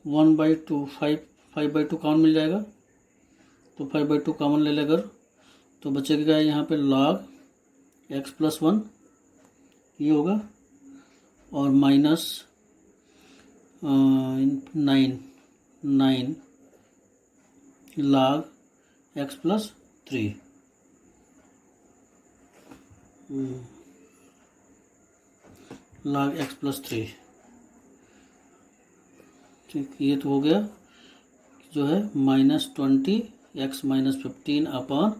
1/2, 5/2 कॉमन मिल जाएगा, तो 5/2 कॉमन ले लेकर तो बचेगा यहाँ पे log x+1 ये होगा, और minus 9 log x+3। log x+3, ठीक, ये तो हो गया जो है -20 x-15 अपॉन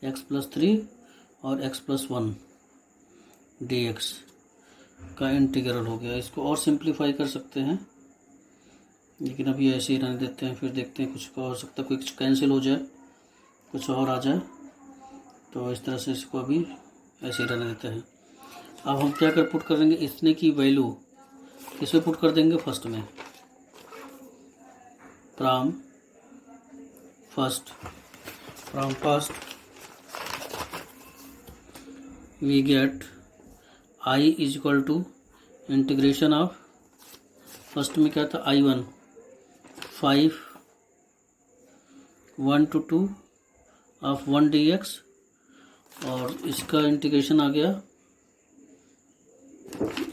x+3 और x+1 dx का इंटीग्रल हो गया। इसको और सिंप्लीफाई कर सकते हैं, लेकिन अभी ऐसे ही रहने देते हैं, फिर देखते हैं कुछ का हो सकता है कुछ कैंसिल हो जाए, कुछ और आ जाए, तो इस तरह से इसको अभी ऐसे ही रहने देते हैं। अब हम क्या कर पुट करेंगे, इतने की वैल्यू किस में पुट कर देंगे, फर्स्ट में, from first we get I is equal to integration of, first में क्या था I1 5 1 to 2 ऑफ 1 dx, और इसका इंटीग्रेशन आ गया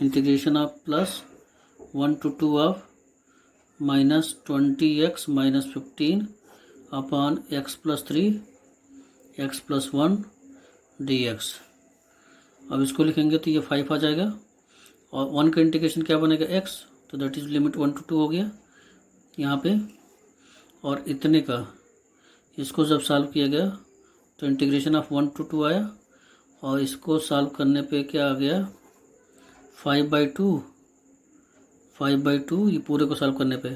integration of plus 1 to 2 of -20x -15 upon x+3 x+1 dx। अब इसको लिखेंगे तो ये 5 आ जाएगा, और 1 का इंटीग्रेशन क्या बनेगा x, तो दैट इज लिमिट 1 to 2 हो गया यहाँ पे, और इतने का इसको जब सॉल्व किया गया तो इंटीग्रेशन ऑफ 1 to 2 आया, और इसको सॉल्व करने पे क्या आ गया 5/2 ये पूरे को सॉल्व करने पे,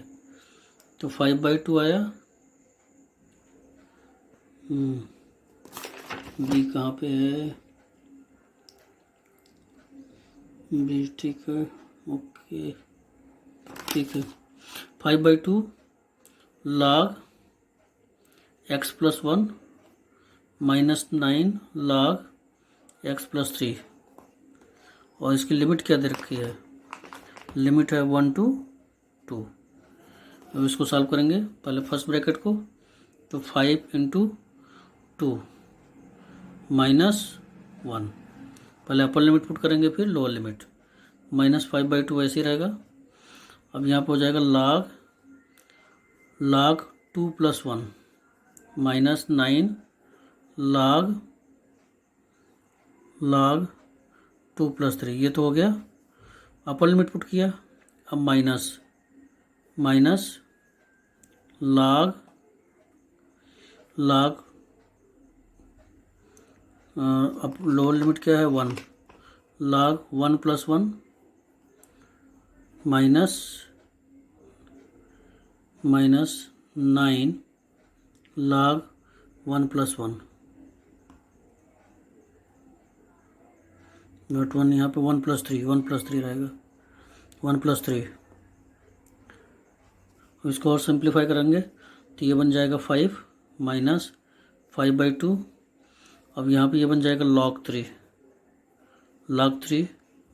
तो 5/2 आया। बी कहाँ पे है, बी ठीक है, ओके ठीक है, 5/2 log x+1 -9 log x+3, और इसकी लिमिट क्या दे रखी है, लिमिट है 1 to 2। अब इसको सॉल्व करेंगे पहले फर्स्ट ब्रैकेट को, तो 5 × 2 -1, पहले अपर लिमिट पुट करेंगे फिर लोअर लिमिट, -5/2 ऐसे ही रहेगा। अब यहाँ पे हो जाएगा log 2 + 1 -9 log 2 + 3, ये तो हो गया, अपर लिमिट पुट किया, अब माइनस log अब लोअर लिमिट क्या है 1 log 1 + 1 -9 log 1 + 1, नॉट 1, यहाँ पे 1 + 3 रहेगा, 1 + 3। इसको और सिंप्लीफाई करेंगे तो ये बन जाएगा 5 -5/2, अब यहाँ पे ये बन जाएगा log 3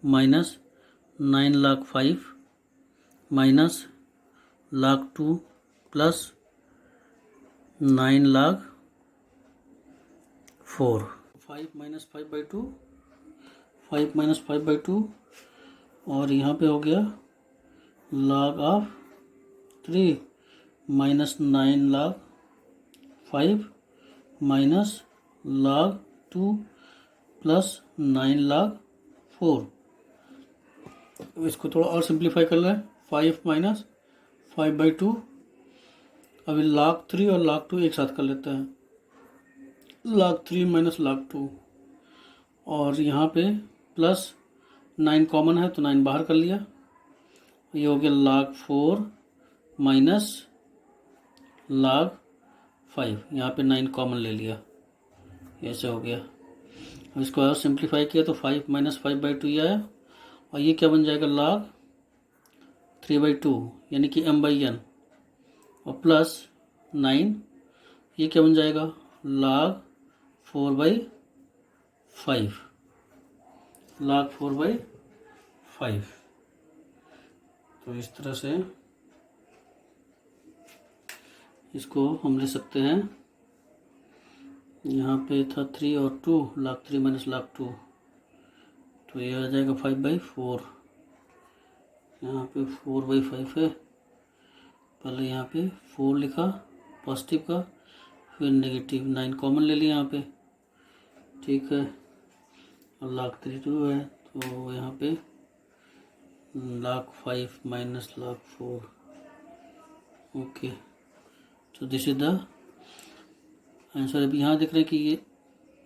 -9 log 5 log 2 + 9 log 4, 5 -5/2 और यहाँ पे हो गया log of 3 -9 log 5 log 2 + 9 log 4। इसको थोड़ा और सिंप्लीफाई कर लें, 5 -5/2, अभी log 3 और log 2 एक साथ कर लेते हैं, log 3 - log 2, और यहाँ पे +9 कॉमन है तो 9 बाहर कर लिया, ये हो गया log 4 log 5, यहाँ पे 9 कॉमन ले लिया, ऐसे हो गया। अब इसको और सिंप्लीफाई किया तो 5 -5/2 ये आया, और ये क्या बन जाएगा log 3/2 यानी कि m/n, और +9 ये क्या बन जाएगा log 4/5 तो इस तरह से इसको हम ले सकते हैं, यहाँ पे था 3 और 2, log 3 माइनस log 2, तो ये आ जाएगा 5/4। यहाँ पे 4/5 है, पहले यहाँ पे 4 लिखा पॉजिटिव का, फिर नेगेटिव 9 कॉमन ले लिया यहाँ पे, ठीक है। और log 3 2 है, तो यहाँ पे log 5 माइनस log 4, ओके। तो दिस इज द आंसर। अभी यहाँ देख रहे हैं कि ये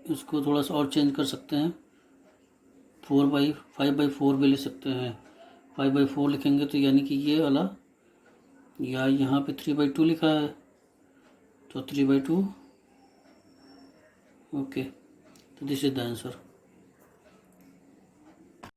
इसको थोड़ा सा और चेंज कर सकते हैं, 5/4 भी ले सकते हैं। 5/4 लिखेंगे तो यानी कि ये वाला, या यहाँ पे 3/2 लिखा है तो 3/2, ओके। तो दिस इज द आंसर।